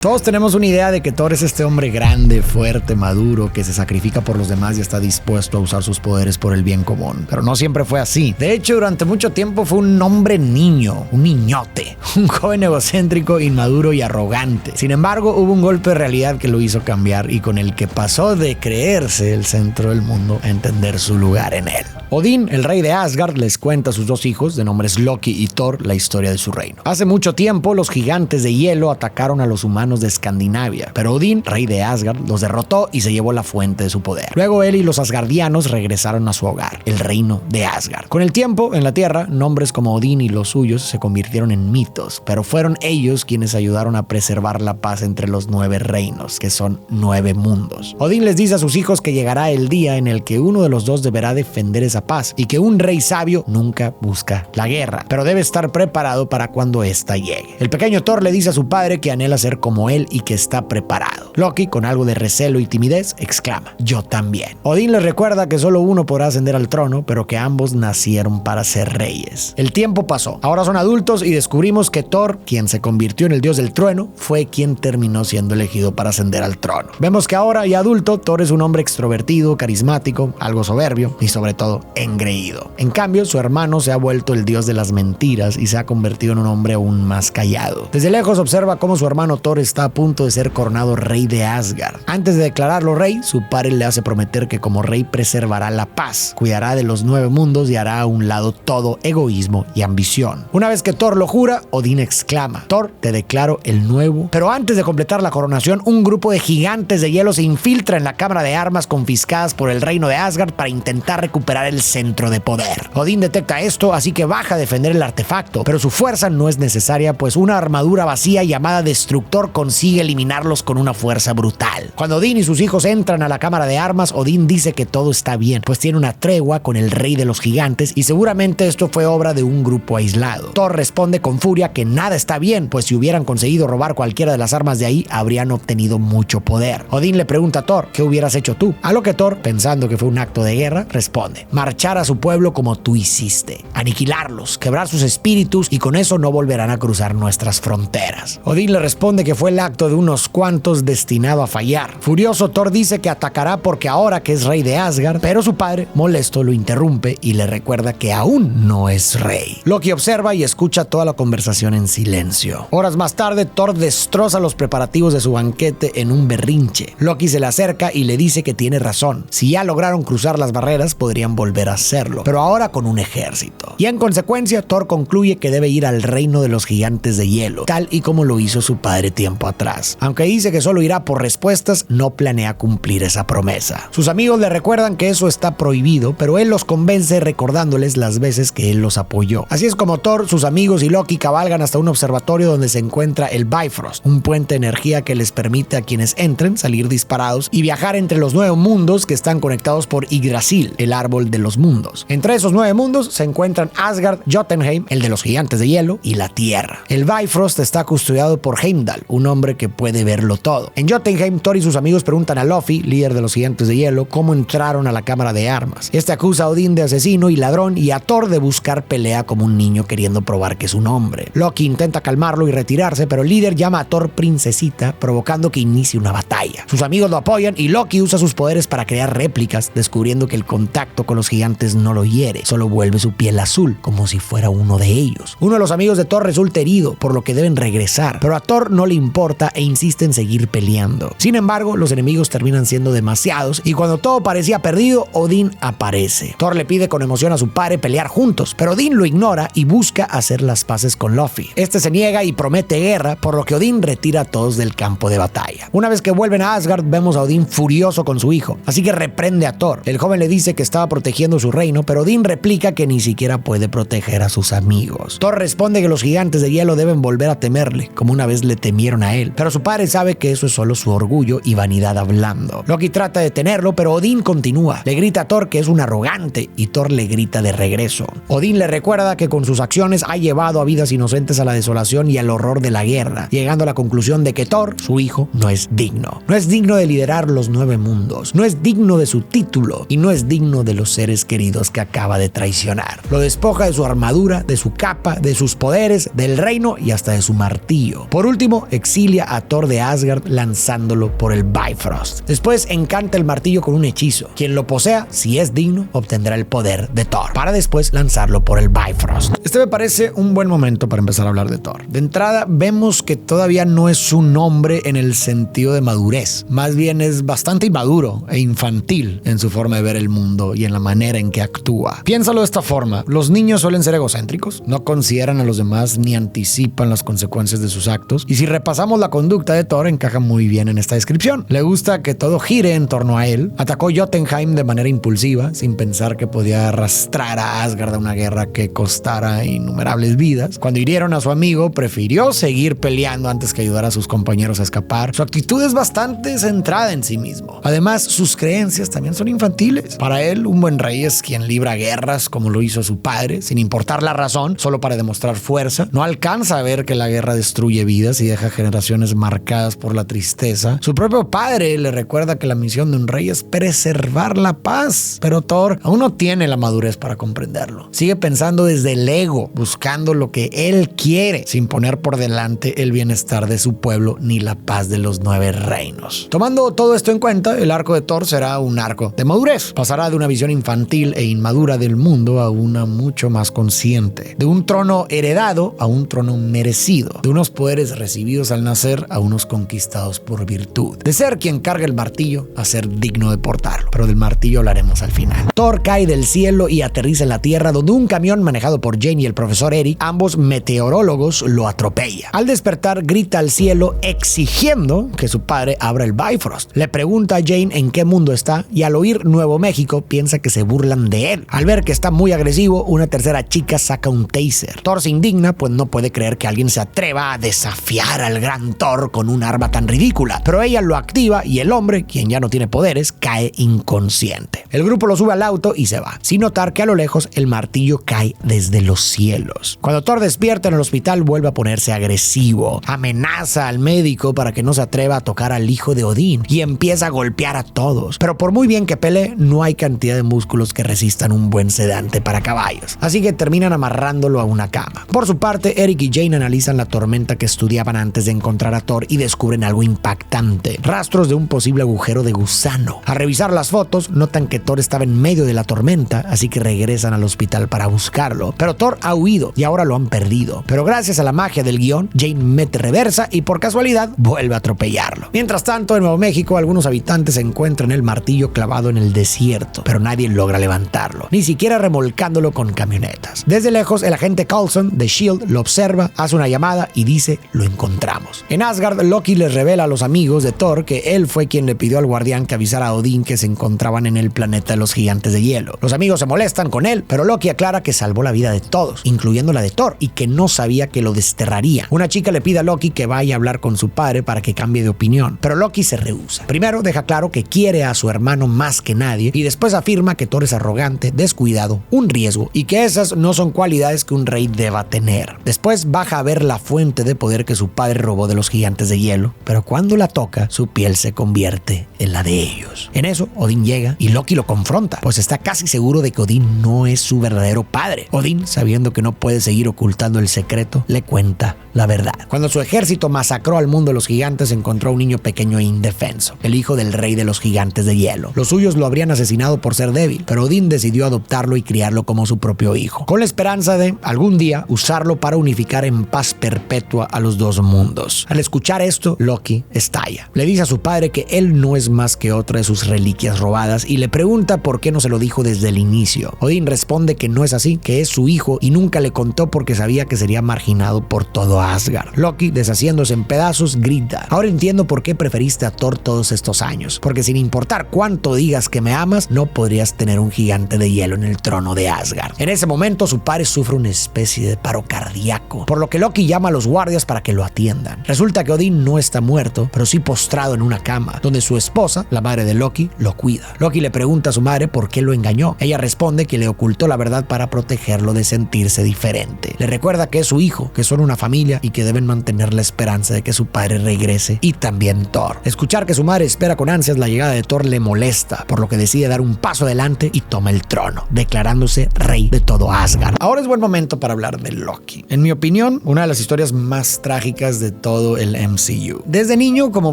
Todos tenemos una idea de que Thor es este hombre grande, fuerte, maduro, que se sacrifica por los demás y está dispuesto a usar sus poderes por el bien común. Pero no siempre fue así. De hecho, durante mucho tiempo fue un hombre niño, un niñote, un joven egocéntrico, inmaduro y arrogante. Sin embargo, hubo un golpe de realidad que lo hizo cambiar y con el que pasó de creerse el centro del mundo a entender su lugar en él. Odín, el rey de Asgard, les cuenta a sus dos hijos, de nombres Loki y Thor, la historia de su reino. Hace mucho tiempo, los gigantes de hielo atacaron a los humanos de Escandinavia, pero Odín, rey de Asgard, los derrotó y se llevó la fuente de su poder. Luego él y los asgardianos regresaron a su hogar, el reino de Asgard. Con el tiempo, en la tierra, nombres como Odín y los suyos se convirtieron en mitos, pero fueron ellos quienes ayudaron a preservar la paz entre los 9 reinos, que son 9 mundos. Odín les dice a sus hijos que llegará el día en el que uno de los dos deberá defender esa paz y que un rey sabio nunca busca la guerra, pero debe estar preparado para cuando ésta llegue. El pequeño Thor le dice a su padre que anhela ser como él y que está preparado. Loki, con algo de recelo y timidez, exclama: "Yo también". Odín les recuerda que solo uno podrá ascender al trono, pero que ambos nacieron para ser reyes. El tiempo pasó. Ahora son adultos y descubrimos que Thor, quien se convirtió en el dios del trueno, fue quien terminó siendo elegido para ascender al trono. Vemos que ahora, ya adulto, Thor es un hombre extrovertido, carismático, algo soberbio y sobre todo engreído. En cambio, su hermano se ha vuelto el dios de las mentiras y se ha convertido en un hombre aún más callado. Desde lejos observa cómo su hermano Thor está a punto de ser coronado rey de Asgard. Antes de declararlo rey, su padre le hace prometer que como rey preservará la paz, cuidará de los 9 mundos y hará a un lado todo egoísmo y ambición. Una vez que Thor lo jura, Odín exclama: "Thor, te declaro el nuevo". Pero antes de completar la coronación, un grupo de gigantes de hielo se infiltra en la cámara de armas confiscadas por el reino de Asgard para intentar recuperar el centro de poder. Odín detecta esto, así que baja a defender el artefacto, pero su fuerza no es necesaria, pues una armadura vacía llamada Destructor consigue eliminarlos con una fuerza brutal. Cuando Odín y sus hijos entran a la cámara de armas, Odín dice que todo está bien, pues tiene una tregua con el rey de los gigantes y seguramente esto fue obra de un grupo aislado. Thor responde con furia que nada está bien, pues si hubieran conseguido robar cualquiera de las armas de ahí, habrían obtenido mucho poder. Odín le pregunta a Thor: "¿Qué hubieras hecho tú?". A lo que Thor, pensando que fue un acto de guerra, responde: "Marchar a su pueblo como tú hiciste, aniquilarlos, quebrar sus espíritus y con eso no volverán a cruzar nuestras fronteras". Odín le responde que fue el acto de unos cuantos destinado a fallar. Furioso, Thor dice que atacará porque ahora que es rey de Asgard, pero su padre, molesto, lo interrumpe y le recuerda que aún no es rey. Loki observa y escucha toda la conversación en silencio. Horas más tarde, Thor destroza los preparativos de su banquete en un berrinche. Loki se le acerca y le dice que tiene razón. Si ya lograron cruzar las barreras, podrían volver a hacerlo, pero ahora con un ejército. Y en consecuencia, Thor concluye que debe ir al reino de los gigantes de hielo, tal y como lo hizo su padre tiempo atrás. Aunque dice que solo irá por respuestas, no planea cumplir esa promesa. Sus amigos le recuerdan que eso está prohibido, pero él los convence recordándoles las veces que él los apoyó. Así es como Thor, sus amigos y Loki cabalgan hasta un observatorio donde se encuentra el Bifrost, un puente de energía que les permite a quienes entren salir disparados y viajar entre los 9 mundos que están conectados por Yggdrasil, el árbol de los mundos. Entre esos 9 mundos se encuentran Asgard, Jotunheim, el de los gigantes de hielo, y la Tierra. El Bifrost está custodiado por Heimdall, un hombre que puede verlo todo. En Jotunheim, Thor y sus amigos preguntan a Luffy, líder de los gigantes de hielo, cómo entraron a la cámara de armas. Este acusa a Odín de asesino y ladrón y a Thor de buscar pelea como un niño queriendo probar que es un hombre. Loki intenta calmarlo y retirarse, pero el líder llama a Thor princesita, provocando que inicie una batalla. Sus amigos lo apoyan y Loki usa sus poderes para crear réplicas, descubriendo que el contacto con los gigantes no lo hiere, solo vuelve su piel azul, como si fuera uno de ellos. Uno de los amigos de Thor resulta herido, por lo que deben regresar, pero a Thor no le importa e insiste en seguir peleando. Sin embargo, los enemigos terminan siendo demasiados y cuando todo parecía perdido, Odín aparece. Thor le pide con emoción a su padre pelear juntos, pero Odín lo ignora y busca hacer las paces con Luffy. Este se niega y promete guerra, por lo que Odín retira a todos del campo de batalla. Una vez que vuelven a Asgard, vemos a Odín furioso con su hijo, así que reprende a Thor. El joven le dice que estaba protegiendo su reino, pero Odín replica que ni siquiera puede proteger a sus amigos. Thor responde que los gigantes de hielo deben volver a temerle, como una vez le temieron a él, pero su padre sabe que eso es solo su orgullo y vanidad hablando. Loki trata de detenerlo, pero Odín continúa. Le grita a Thor que es un arrogante y Thor le grita de regreso. Odín le recuerda que con sus acciones ha llevado a vidas inocentes a la desolación y al horror de la guerra, llegando a la conclusión de que Thor, su hijo, no es digno. No es digno de liderar los 9 mundos, no es digno de su título y no es digno de los seres seres queridos que acaba de traicionar. Lo despoja de su armadura, de su capa, de sus poderes, del reino y hasta de su martillo. Por último, exilia a Thor de Asgard lanzándolo por el Bifrost. Después encanta el martillo con un hechizo. Quien lo posea, si es digno, obtendrá el poder de Thor, para después lanzarlo por el Bifrost. Este me parece un buen momento para empezar a hablar de Thor. De entrada, vemos que todavía no es un hombre en el sentido de madurez. Más bien es bastante inmaduro e infantil en su forma de ver el mundo y en la manera en que actúa. Piénsalo de esta forma. Los niños suelen ser egocéntricos, no consideran a los demás ni anticipan las consecuencias de sus actos. Y si repasamos la conducta de Thor, encaja muy bien en esta descripción. Le gusta que todo gire en torno a él. Atacó Jotunheim de manera impulsiva, sin pensar que podía arrastrar a Asgard a una guerra que costara innumerables vidas. Cuando hirieron a su amigo, prefirió seguir peleando antes que ayudar a sus compañeros a escapar. Su actitud es bastante centrada en sí mismo. Además, sus creencias también son infantiles. Para él, un buen rey es quien libra guerras como lo hizo su padre, sin importar la razón, solo para demostrar fuerza. No alcanza a ver que la guerra destruye vidas y deja generaciones marcadas por la tristeza. Su propio padre le recuerda que la misión de un rey es preservar la paz. Pero Thor aún no tiene la madurez para comprenderlo. Sigue pensando desde el ego, buscando lo que él quiere, sin poner por delante el bienestar de su pueblo ni la paz de los 9 reinos. Tomando todo esto en cuenta, el arco de Thor será un arco de madurez. Pasará de una visión infantil e inmadura del mundo a una mucho más consciente. De un trono heredado a un trono merecido. De unos poderes recibidos al nacer a unos conquistados por virtud. De ser quien carga el martillo a ser digno de portarlo. Pero del martillo hablaremos al final. Thor cae del cielo y aterriza en la tierra, donde un camión manejado por Jane y el profesor Eric, ambos meteorólogos, lo atropella. Al despertar, grita al cielo exigiendo que su padre abra el Bifrost. Le pregunta a Jane en qué mundo está y al oír Nuevo México piensa que se burlan de él. Al ver que está muy agresivo, una tercera chica saca un taser. Thor se indigna, pues no puede creer que alguien se atreva a desafiar al gran Thor con un arma tan ridícula. Pero ella lo activa y el hombre, quien ya no tiene poderes, cae inconsciente. El grupo lo sube al auto y se va, sin notar que a lo lejos el martillo cae desde los cielos. Cuando Thor despierta en el hospital, vuelve a ponerse agresivo. Amenaza al médico para que no se atreva a tocar al hijo de Odín y empieza a golpear a todos. Pero por muy bien que pelee, no hay cantidad de músculos que resistan un buen sedante para caballos. Así que terminan amarrándolo a una cama. Por su parte, Eric y Jane analizan la tormenta que estudiaban antes de encontrar a Thor y descubren algo impactante: rastros de un posible agujero de gusano. Al revisar las fotos, notan que Thor estaba en medio de la tormenta, así que regresan al hospital para buscarlo. Pero Thor ha huido y ahora lo han perdido. Pero gracias a la magia del guión, Jane mete reversa y por casualidad vuelve a atropellarlo. Mientras tanto, en Nuevo México, algunos habitantes encuentran el martillo clavado en el desierto, pero nadie logra levantarlo, ni siquiera remolcándolo con camionetas. Desde lejos, el agente Coulson de S.H.I.E.L.D. lo observa, hace una llamada y dice: lo encontramos. En Asgard, Loki les revela a los amigos de Thor que él fue quien le pidió al guardián que avisara a Odín que se encontraban en el planeta de los gigantes de hielo. Los amigos se molestan con él, pero Loki aclara que salvó la vida de todos, incluyendo la de Thor, y que no sabía que lo desterraría. Una chica le pide a Loki que vaya a hablar con su padre para que cambie de opinión, pero Loki se rehúsa. Primero deja claro que quiere a su hermano más que nadie, y después afirma que Thor es arrogante, descuidado, un riesgo, y que esas no son cualidades que un rey deba tener. Después baja a ver la fuente de poder que su padre robó de los gigantes de hielo, pero cuando la toca, su piel se convierte en la de ellos. En eso, Odín llega y Loki lo confronta, pues está casi seguro de que Odín no es su verdadero padre. Odín, sabiendo que no puede seguir ocultando el secreto, le cuenta la verdad. Cuando su ejército masacró al mundo de los gigantes, encontró a un niño pequeño e indefenso, el hijo del rey de los gigantes de hielo. Los suyos lo habrían asesinado por ser débil, pero Odín decidió adoptarlo y criarlo como su propio hijo, con la esperanza de, algún día, usarlo para unificar en paz perpetua a los dos mundos. Al escuchar esto, Loki estalla. Le dice a su padre que él no es más que otra de sus reliquias robadas y le pregunta por qué no se lo dijo desde el inicio. Odín responde que no es así, que es su hijo y nunca le contó porque sabía que sería marginado por todo Asgard. Loki, deshaciéndose en pedazos, grita: ahora entiendo por qué preferiste a Thor todos estos años, porque sin importar cuánto digas que me amas, no podrías tener un gigante de hielo en el trono de Asgard. En ese momento, su padre sufre una especie de paro cardíaco, por lo que Loki llama a los guardias para que lo atiendan. Resulta que Odín no está muerto, pero sí postrado en una cama, donde su esposa, la madre de Loki, lo cuida. Loki le pregunta a su madre por qué lo engañó. Ella responde que le ocultó la verdad para protegerlo de sentirse diferente. Le recuerda que es su hijo, que son una familia y que deben mantener la esperanza de que su padre regrese, y también Thor. Escuchar que su madre espera con ansias la llegada de Thor le molesta, por lo que decide dar un paso adelante gigante y toma el trono, declarándose rey de todo Asgard. Ahora es buen momento para hablar de Loki. En mi opinión, una de las historias más trágicas de todo el MCU. Desde niño, como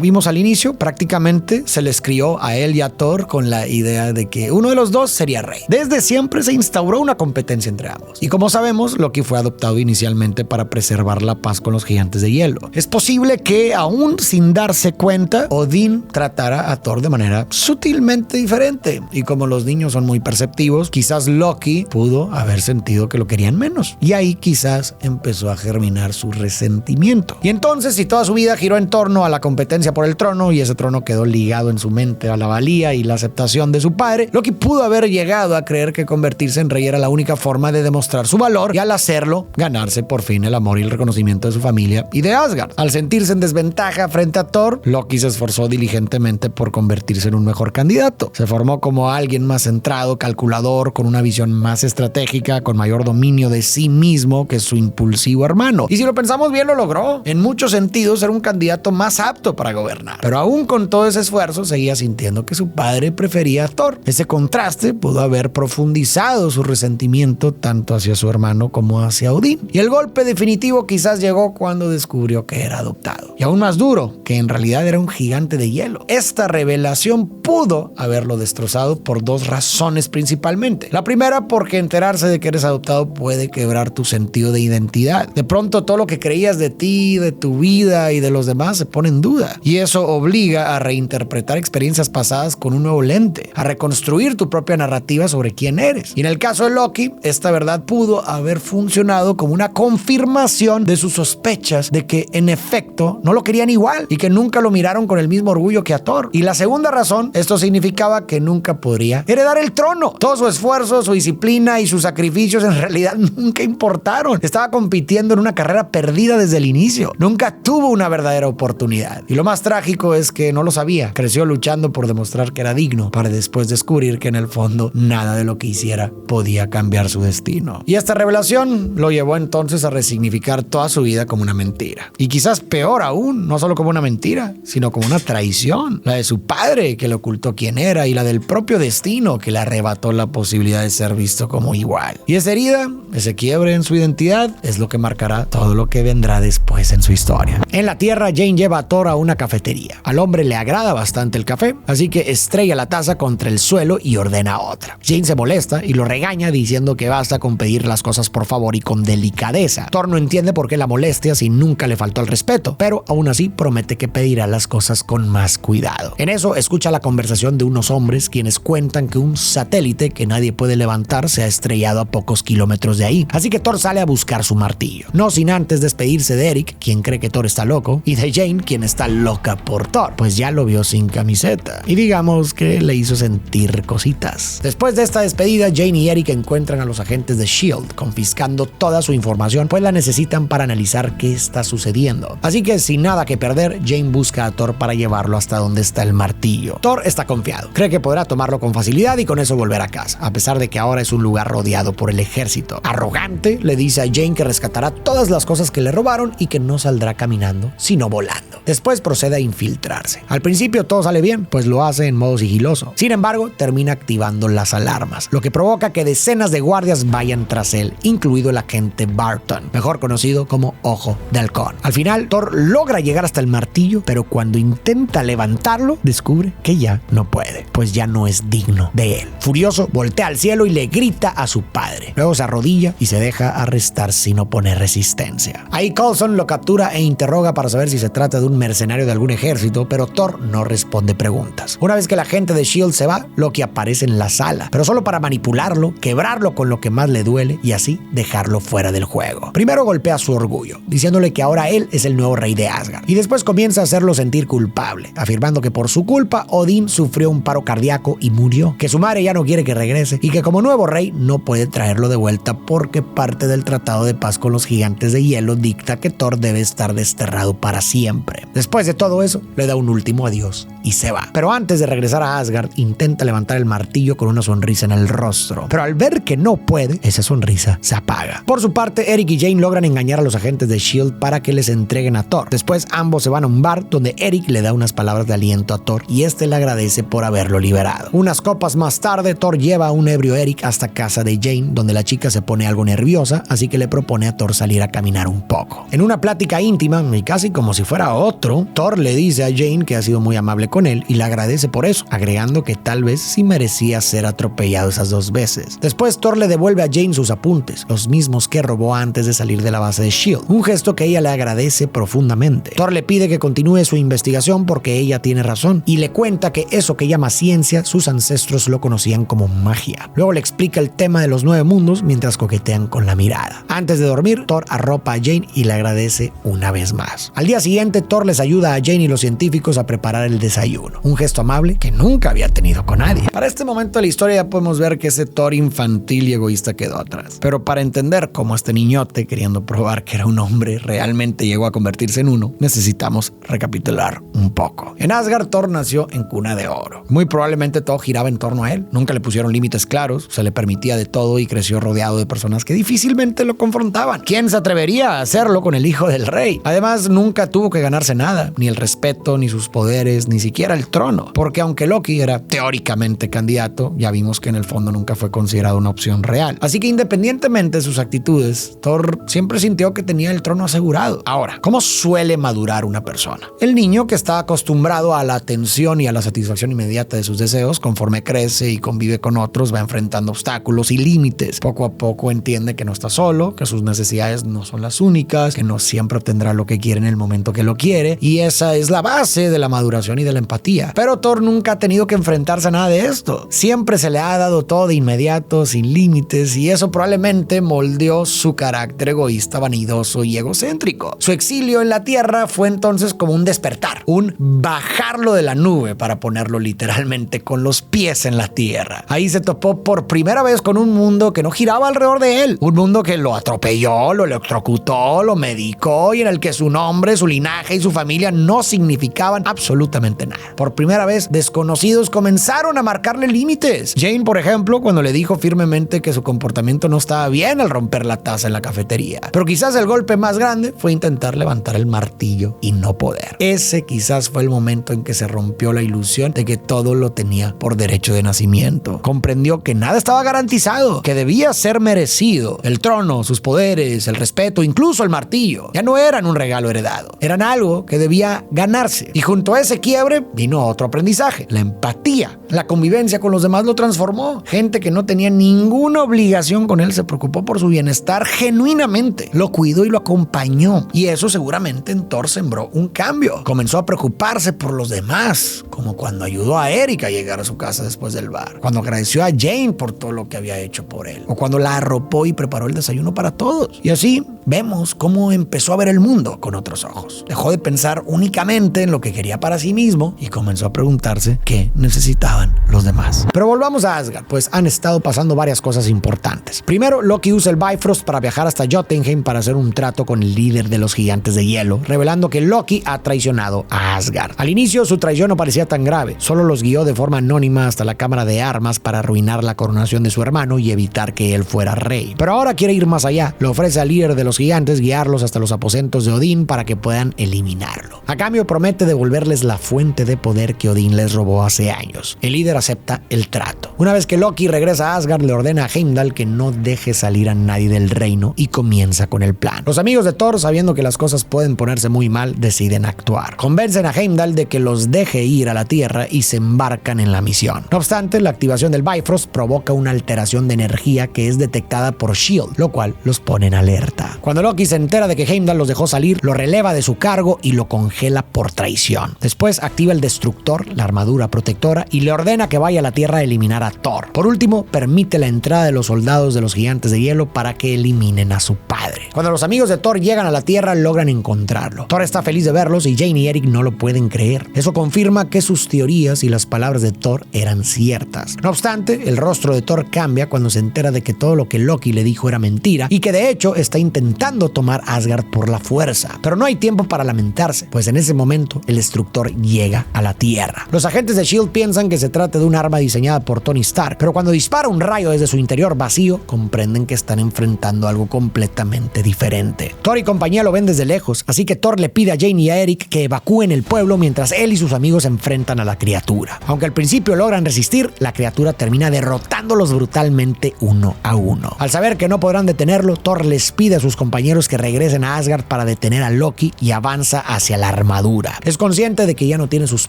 vimos al inicio, prácticamente se les crió a él y a Thor con la idea de que uno de los dos sería rey. Desde siempre se instauró una competencia entre ambos. Y como sabemos, Loki fue adoptado inicialmente para preservar la paz con los gigantes de hielo. Es posible que, aún sin darse cuenta, Odín tratara a Thor de manera sutilmente diferente. Y como los niños son muy perceptivos, quizás Loki pudo haber sentido que lo querían menos. Y ahí quizás empezó a germinar su resentimiento. Y entonces, si toda su vida giró en torno a la competencia por el trono y ese trono quedó ligado en su mente a la valía y la aceptación de su padre, Loki pudo haber llegado a creer que convertirse en rey era la única forma de demostrar su valor y al hacerlo, ganarse por fin el amor y el reconocimiento de su familia y de Asgard. Al sentirse en desventaja frente a Thor, Loki se esforzó diligentemente por convertirse en un mejor candidato. Se formó como alguien más centrado, calculador, con una visión más estratégica, con mayor dominio de sí mismo que su impulsivo hermano. Y si lo pensamos bien, lo logró. En muchos sentidos era un candidato más apto para gobernar. Pero aún con todo ese esfuerzo, seguía sintiendo que su padre prefería a Thor. Ese contraste pudo haber profundizado su resentimiento tanto hacia su hermano como hacia Odín. Y el golpe definitivo quizás llegó cuando descubrió que era adoptado. Y aún más duro, que en realidad era un gigante de hielo. Esta revelación pudo haberlo destrozado por dos razones principalmente. La primera, porque enterarse de que eres adoptado puede quebrar tu sentido de identidad. De pronto todo lo que creías de ti, de tu vida y de los demás se pone en duda. Y eso obliga a reinterpretar experiencias pasadas con un nuevo lente, a reconstruir tu propia narrativa sobre quién eres. Y en el caso de Loki, esta verdad pudo haber funcionado como una confirmación de sus sospechas de que en efecto no lo querían igual y que nunca lo miraron con el mismo orgullo que a Thor. Y la segunda razón, esto significaba que nunca podría heredar el trono. Todo su esfuerzo, su disciplina y sus sacrificios en realidad nunca importaron. Estaba compitiendo en una carrera perdida desde el inicio. Nunca tuvo una verdadera oportunidad. Y lo más trágico es que no lo sabía. Creció luchando por demostrar que era digno, para después descubrir que en el fondo nada de lo que hiciera podía cambiar su destino. Y esta revelación lo llevó entonces a resignificar toda su vida como una mentira. Y quizás peor aún, no solo como una mentira, sino como una traición. La de su padre, que le ocultó quién era, y la del propio destino, que le arrebató la posibilidad de ser visto como igual. Y esa herida, ese quiebre en su identidad, es lo que marcará todo lo que vendrá después en su historia. En la Tierra, Jane lleva a Thor a una cafetería. Al hombre le agrada bastante el café, así que estrella la taza contra el suelo y ordena otra. Jane se molesta y lo regaña diciendo que basta con pedir las cosas por favor y con delicadeza. Thor no entiende por qué la molestia si nunca le faltó el respeto, pero aún así promete que pedirá las cosas con más cuidado. En eso escucha la conversación de unos hombres quienes cuentan que un satélite que nadie puede levantar se ha estrellado a pocos kilómetros de ahí. Así que Thor sale a buscar su martillo, no sin antes despedirse de Eric, quien cree que Thor está loco, y de Jane, quien está loca por Thor, pues ya lo vio sin camiseta. Y digamos que le hizo sentir cositas. Después de esta despedida, Jane y Eric encuentran a los agentes de S.H.I.E.L.D. confiscando toda su información, pues la necesitan para analizar qué está sucediendo. Así que sin nada que perder, Jane busca a Thor para llevarlo hasta donde está el martillo. Thor está confiado, cree que podrá tomarlo con facilidad y con eso volver a casa, a pesar de que ahora es un lugar rodeado por el ejército. Arrogante, le dice a Jane que rescatará todas las cosas que le robaron y que no saldrá caminando, sino volando. Después procede a infiltrarse. Al principio todo sale bien, pues lo hace en modo sigiloso. Sin embargo, termina activando las alarmas, lo que provoca que decenas de guardias vayan tras él, incluido el agente Barton, mejor conocido como Ojo de Halcón. Al final, Thor logra llegar hasta el martillo, pero cuando intenta levantarlo, descubre que ya no puede, pues ya no es digno de él. Furioso, voltea al cielo y le grita a su padre. Luego se arrodilla y se deja arrestar sin oponer resistencia. Ahí Coulson lo captura e interroga para saber si se trata de un mercenario de algún ejército, pero Thor no responde preguntas. Una vez que la gente de S.H.I.E.L.D. se va, Loki aparece en la sala, pero solo para manipularlo, quebrarlo con lo que más le duele y así dejarlo fuera del juego. Primero golpea su orgullo, diciéndole que ahora él es el nuevo rey de Asgard, y después comienza a hacerlo sentir culpable, afirmando que por su culpa Odín sufrió un paro cardíaco y murió, que su madre ya no quiere que regrese y que como nuevo rey no puede traerlo de vuelta porque parte del tratado de paz con los gigantes de hielo dicta que Thor debe estar desterrado para siempre. Después de todo eso, le da un último adiós y se va. Pero antes de regresar a Asgard, intenta levantar el martillo con una sonrisa en el rostro, pero al ver que no puede, esa sonrisa se apaga. Por su parte, Eric y Jane logran engañar a los agentes de S.H.I.E.L.D. para que les entreguen a Thor. Después ambos se van a un bar donde Eric le da unas palabras de aliento a Thor y este le agradece agradece por haberlo liberado. Unas copas más tarde, Thor lleva a un ebrio Eric hasta casa de Jane, donde la chica se pone algo nerviosa, así que le propone a Thor salir a caminar un poco. En una plática íntima, y casi como si fuera otro, Thor le dice a Jane que ha sido muy amable con él y le agradece por eso, agregando que tal vez sí merecía ser atropellado esas 2 veces. Después, Thor le devuelve a Jane sus apuntes, los mismos que robó antes de salir de la base de S.H.I.E.L.D., un gesto que ella le agradece profundamente. Thor le pide que continúe su investigación porque ella tiene razón y le cuenta que eso que llama ciencia, sus ancestros lo conocían como magia. Luego le explica el tema de los 9 mundos mientras coquetean con la mirada. Antes de dormir, Thor arropa a Jane y le agradece una vez más. Al día siguiente, Thor les ayuda a Jane y los científicos a preparar el desayuno, un gesto amable que nunca había tenido con nadie. Para este momento de la historia ya podemos ver que ese Thor infantil y egoísta quedó atrás. Pero para entender cómo este niñote, queriendo probar que era un hombre, realmente llegó a convertirse en uno, necesitamos recapitular un poco. En Asgard, Thor nació en cuna de oro. Muy probablemente todo giraba en torno a él. Nunca le pusieron límites claros, se le permitía de todo y creció rodeado de personas que difícilmente lo confrontaban. ¿Quién se atrevería a hacerlo con el hijo del rey? Además, nunca tuvo que ganarse nada, ni el respeto, ni sus poderes, ni siquiera el trono, porque aunque Loki era teóricamente candidato, ya vimos que en el fondo nunca fue considerado una opción real. Así que independientemente de sus actitudes, Thor siempre sintió que tenía el trono asegurado. Ahora, ¿cómo suele madurar una persona? El niño que está acostumbrado a la atención y a la satisfacción inmediata de sus deseos, conforme crece y convive con otros, va enfrentando obstáculos y límites. Poco a poco entiende que no está solo, que sus necesidades no son las únicas, que no siempre obtendrá lo que quiere en el momento que lo quiere, y esa es la base de la maduración y de la empatía. Pero Thor nunca ha tenido que enfrentarse a nada de esto. Siempre se le ha dado todo de inmediato, sin límites, y eso probablemente moldeó su carácter egoísta, vanidoso y egocéntrico. Su exilio en la Tierra fue entonces como un despertar, un bajarlo de la nube, para ponerlo literalmente, con los pies en la Tierra. Ahí se topó por primera vez con un mundo que no giraba alrededor de él, un mundo que lo atropelló, lo electrocutó, lo medicó y en el que su nombre, su linaje y su familia no significaban absolutamente nada. Por primera vez, desconocidos comenzaron a marcarle límites. Jane, por ejemplo, cuando le dijo firmemente que su comportamiento no estaba bien al romper la taza en la cafetería. Pero quizás el golpe más grande fue intentar levantar el martillo y no poder. Ese quizás fue el momento en que se rompió la ilusión de que todo lo tenía por derecho de nacimiento. Comprendió que nada estaba garantizado, que debía ser merecido. El trono, sus poderes, el respeto, incluso el martillo, ya no eran un regalo heredado. Eran algo que debía ganarse. Y junto a ese quiebre vino otro aprendizaje, la empatía. La convivencia con los demás lo transformó. Gente que no tenía ninguna obligación con él se preocupó por su bienestar genuinamente. Lo cuidó y lo acompañó. Y eso seguramente en Thor sembró un cambio. Comenzó a preocuparse por los demás, como cuando ayudó a Eric a llegar a su casa después del bar, cuando agradeció a Jane por todo lo que había hecho por él, o cuando la arropó y preparó el desayuno para todos. Y así vemos cómo empezó a ver el mundo con otros ojos. Dejó de pensar únicamente en lo que quería para sí mismo y comenzó a preguntarse qué necesitaban los demás. Pero volvamos a Asgard, pues han estado pasando varias cosas importantes. Primero, Loki usa el Bifrost para viajar hasta Jotunheim para hacer un trato con el líder de los gigantes de hielo, revelando que Loki ha traicionado a Asgard. Al inicio, su traición no parecía tan grave, solo los guió de forma anónima hasta la cámara de armas para arruinar la coronación de su hermano y evitar que él fuera rey. Pero ahora quiere ir más allá. Le ofrece al líder de los gigantes guiarlos hasta los aposentos de Odín para que puedan eliminarlo. A cambio, promete devolverles la fuente de poder que Odín les robó hace años. El líder acepta el trato. Una vez que Loki regresa a Asgard, le ordena a Heimdall que no deje salir a nadie del reino y comienza con el plan. Los amigos de Thor, sabiendo que las cosas pueden ponerse muy mal, deciden actuar. Convencen a Heimdall de que los deje ir a la Tierra y se embarcan en la misión. No obstante, la activación del Bifrost provoca una alteración de energía que es detectada por S.H.I.E.L.D., lo cual los pone en alerta. Cuando Loki se entera de que Heimdall los dejó salir, lo releva de su cargo y lo congela por traición. Después activa el Destructor, la armadura protectora, y le ordena que vaya a la Tierra a eliminar a Thor. Por último, permite la entrada de los soldados de los gigantes de hielo para que eliminen a su padre. Cuando los amigos de Thor llegan a la Tierra, logran encontrarlo. Thor está feliz de verlos y Jane y Eric no lo pueden creer. Eso confirma que sus teorías y las palabras de Thor eran ciertas. No obstante, el rostro de Thor cambia cuando se entera de que todo lo que Loki le dijo era mentira y que de hecho está intentando intentando tomar Asgard por la fuerza. Pero no hay tiempo para lamentarse, pues en ese momento el destructor llega a la Tierra. Los agentes de S.H.I.E.L.D. piensan que se trata de un arma diseñada por Tony Stark, pero cuando dispara un rayo desde su interior vacío, comprenden que están enfrentando algo completamente diferente. Thor y compañía lo ven desde lejos, así que Thor le pide a Jane y a Eric que evacúen el pueblo mientras él y sus amigos se enfrentan a la criatura. Aunque al principio logran resistir, la criatura termina derrotándolos brutalmente uno a uno. Al saber que no podrán detenerlo, Thor les pide a sus compañeros que regresen a Asgard para detener a Loki y avanza hacia la armadura. Es consciente de que ya no tiene sus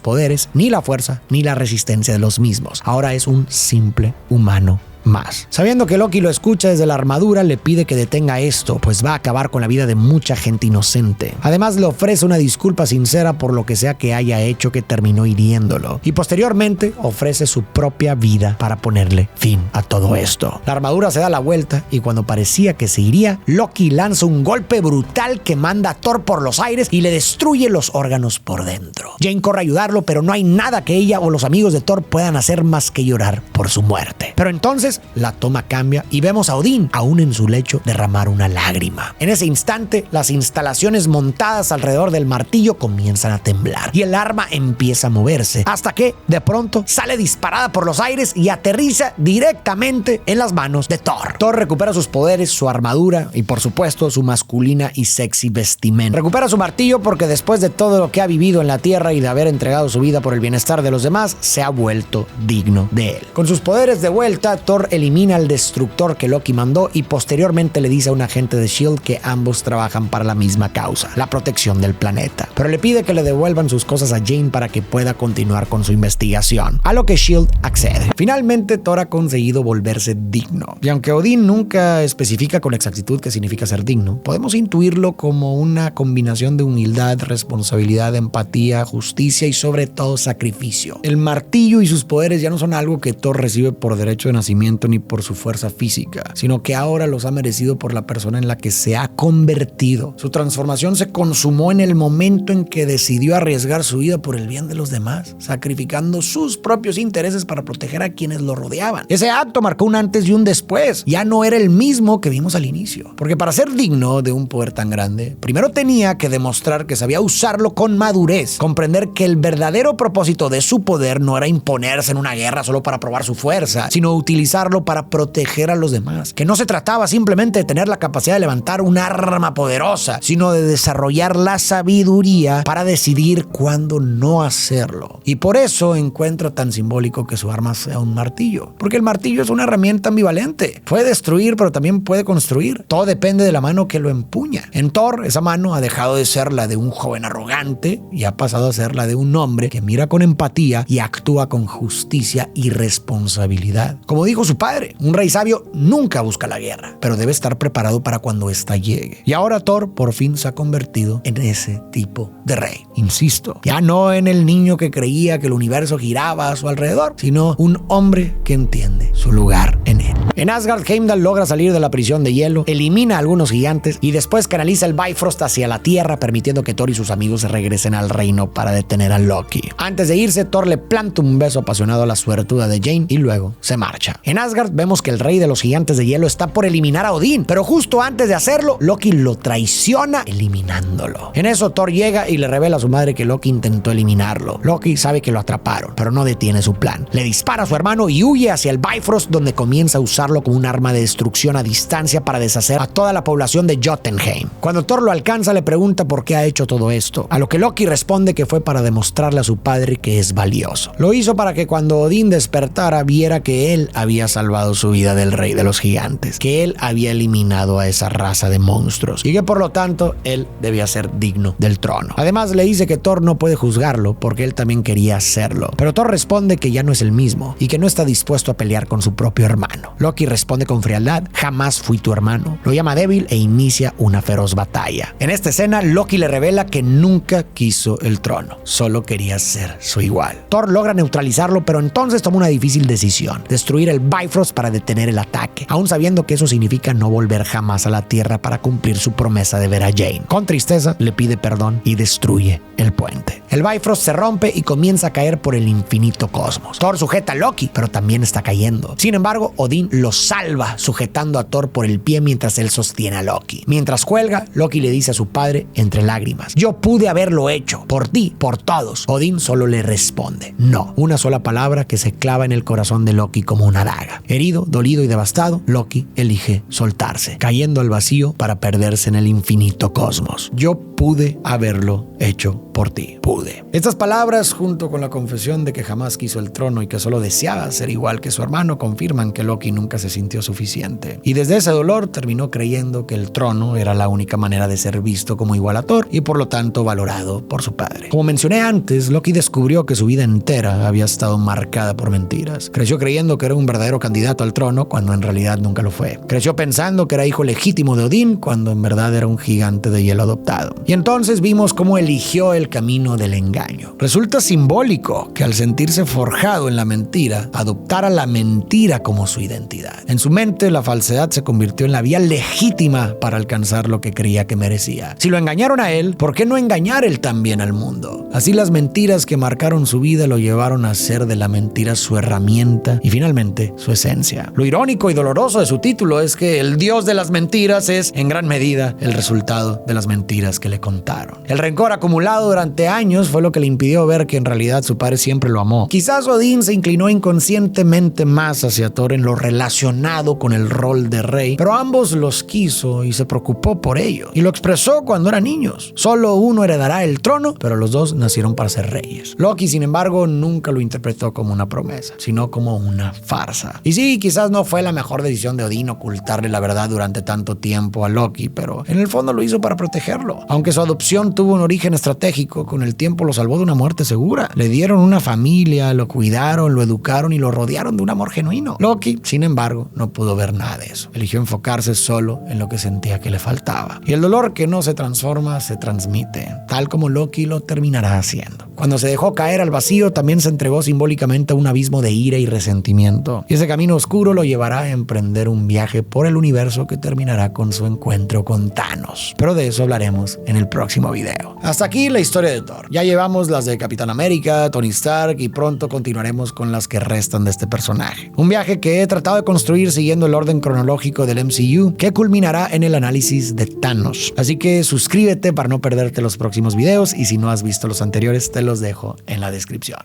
poderes, ni la fuerza, ni la resistencia de los mismos. Ahora es un simple humano más. Sabiendo que Loki lo escucha desde la armadura, le pide que detenga esto, pues va a acabar con la vida de mucha gente inocente. Además, le ofrece una disculpa sincera por lo que sea que haya hecho que terminó hiriéndolo. Y posteriormente, ofrece su propia vida para ponerle fin a todo esto. La armadura se da la vuelta y cuando parecía que se iría, Loki lanza un golpe brutal que manda a Thor por los aires y le destruye los órganos por dentro. Jane corre a ayudarlo, pero no hay nada que ella o los amigos de Thor puedan hacer más que llorar por su muerte. Pero entonces, la toma cambia y vemos a Odín, aún en su lecho, derramar una lágrima. En ese instante, las instalaciones montadas alrededor del martillo comienzan a temblar y el arma empieza a moverse, hasta que, de pronto, sale disparada por los aires y aterriza directamente en las manos de Thor. Thor recupera sus poderes, su armadura y, por supuesto, su masculina y sexy vestimenta. Recupera su martillo porque después de todo lo que ha vivido en la Tierra y de haber entregado su vida por el bienestar de los demás, se ha vuelto digno de él. Con sus poderes de vuelta, Thor elimina al destructor que Loki mandó y posteriormente le dice a un agente de S.H.I.E.L.D. que ambos trabajan para la misma causa, la protección del planeta. Pero le pide que le devuelvan sus cosas a Jane para que pueda continuar con su investigación, a lo que S.H.I.E.L.D. accede. Finalmente, Thor ha conseguido volverse digno. Y aunque Odín nunca especifica con exactitud qué significa ser digno, podemos intuirlo como una combinación de humildad, responsabilidad, empatía, justicia y sobre todo sacrificio. El martillo y sus poderes ya no son algo que Thor recibe por derecho de nacimiento ni por su fuerza física, sino que ahora los ha merecido por la persona en la que se ha convertido. Su transformación se consumó en el momento en que decidió arriesgar su vida por el bien de los demás, sacrificando sus propios intereses para proteger a quienes lo rodeaban. Ese acto marcó un antes y un después. Ya no era el mismo que vimos al inicio. Porque para ser digno de un poder tan grande, primero tenía que demostrar que sabía usarlo con madurez, comprender que el verdadero propósito de su poder no era imponerse en una guerra solo para probar su fuerza, sino utilizarlo para proteger a los demás. Que no se trataba simplemente de tener la capacidad de levantar un arma poderosa, sino de desarrollar la sabiduría para decidir cuándo no hacerlo. Y por eso encuentra tan simbólico que su arma sea un martillo. Porque el martillo es una herramienta ambivalente. Puede destruir, pero también puede construir. Todo depende de la mano que lo empuña. En Thor, esa mano ha dejado de ser la de un joven arrogante y ha pasado a ser la de un hombre que mira con empatía y actúa con justicia y responsabilidad. Como dijo su padre, un rey sabio nunca busca la guerra, pero debe estar preparado para cuando ésta llegue. Y ahora Thor por fin se ha convertido en ese tipo de rey. Insisto, ya no en el niño que creía que el universo giraba a su alrededor, sino un hombre que entiende su lugar en él. En Asgard, Heimdall logra salir de la prisión de hielo, elimina a algunos gigantes y después canaliza el Bifrost hacia la Tierra, permitiendo que Thor y sus amigos regresen al reino para detener a Loki. Antes de irse, Thor le planta un beso apasionado a la suertuda de Jane y luego se marcha. En Asgard vemos que el rey de los gigantes de hielo está por eliminar a Odín, pero justo antes de hacerlo, Loki lo traiciona eliminándolo. En eso Thor llega y le revela a su madre que Loki intentó eliminarlo. Loki sabe que lo atraparon, pero no detiene su plan. Le dispara a su hermano y huye hacia el Bifrost, donde comienza a usarlo como un arma de destrucción a distancia para deshacer a toda la población de Jotunheim. Cuando Thor lo alcanza, le pregunta por qué ha hecho todo esto, a lo que Loki responde que fue para demostrarle a su padre que es valioso. Lo hizo para que cuando Odín despertara viera que él había salvado su vida del rey de los gigantes, que él había eliminado a esa raza de monstruos y que por lo tanto él debía ser digno del trono. Además le dice que Thor no puede juzgarlo porque él también quería hacerlo, pero Thor responde que ya no es el mismo y que no está dispuesto a pelear con su propio hermano. Loki responde con frialdad: jamás fui tu hermano. Lo llama débil e inicia una feroz batalla. En esta escena, Loki le revela que nunca quiso el trono, solo quería ser su igual. Thor logra neutralizarlo, pero entonces toma una difícil decisión: destruir el Bifrost para detener el ataque, aún sabiendo que eso significa no volver jamás a la Tierra para cumplir su promesa de ver a Jane. Con tristeza, le pide perdón y destruye el puente. El Bifrost se rompe y comienza a caer por el infinito cosmos. Thor sujeta a Loki, pero también está cayendo. Sin embargo, Odín lo salva, sujetando a Thor por el pie mientras él sostiene a Loki. Mientras cuelga, Loki le dice a su padre entre lágrimas: yo pude haberlo hecho, por ti, por todos. Odín solo le responde: no. Una sola palabra que se clava en el corazón de Loki como una daga. Herido, dolido y devastado, Loki elige soltarse, cayendo al vacío para perderse en el infinito cosmos. Yo pude haberlo hecho por ti. Pude. Estas palabras, junto con la confesión de que jamás quiso el trono y que solo deseaba ser igual que su hermano, confirman que Loki nunca se sintió suficiente. Y desde ese dolor terminó creyendo que el trono era la única manera de ser visto como igual a Thor y por lo tanto valorado por su padre. Como mencioné antes, Loki descubrió que su vida entera había estado marcada por mentiras. Creció creyendo que era un verdadero candidato al trono cuando en realidad nunca lo fue. Creció pensando que era hijo legítimo de Odín cuando en verdad era un gigante de hielo adoptado. Y entonces vimos cómo eligió el camino del engaño. Resulta simbólico que al sentirse forjado en la mentira, adoptara la mentira como su identidad. En su mente, la falsedad se convirtió en la vía legítima para alcanzar lo que creía que merecía. Si lo engañaron a él, ¿por qué no engañar él también al mundo? Así las mentiras que marcaron su vida lo llevaron a hacer de la mentira su herramienta y finalmente su esencia. Lo irónico y doloroso de su título es que el dios de las mentiras es en gran medida el resultado de las mentiras que le contaron. El rencor acumulado durante años fue lo que le impidió ver que en realidad su padre siempre lo amó. Quizás Odín se inclinó inconscientemente más hacia Thor en lo relacionado con el rol de rey, pero ambos los quiso y se preocupó por ello. Y lo expresó cuando eran niños. Solo uno heredará el trono, pero los dos nacieron para ser reyes. Loki, sin embargo, nunca lo interpretó como una promesa, sino como una farsa. Y sí, quizás no fue la mejor decisión de Odín ocultarle la verdad durante tanto tiempo a Loki, pero en el fondo lo hizo para protegerlo. Aunque su adopción tuvo un origen estratégico, con el tiempo lo salvó de una muerte segura. Le dieron una familia, lo cuidaron, lo educaron y lo rodearon de un amor genuino. Loki, sin embargo, no pudo ver nada de eso. Eligió enfocarse solo en lo que sentía que le faltaba. Y el dolor que no se transforma, se transmite, tal como Loki lo terminará haciendo. Cuando se dejó caer al vacío, también se entregó simbólicamente a un abismo de ira y resentimiento. Y ese camino oscuro lo llevará a emprender un viaje por el universo que terminará con su encuentro con Thanos. Pero de eso hablaremos en el próximo video. Hasta aquí la historia de Thor. Ya llevamos las de Capitán América, Tony Stark y pronto continuaremos con las que restan de este personaje. Un viaje que he tratado de construir siguiendo el orden cronológico del MCU que culminará en el análisis de Thanos. Así que suscríbete para no perderte los próximos videos y si no has visto los anteriores te los dejo en la descripción.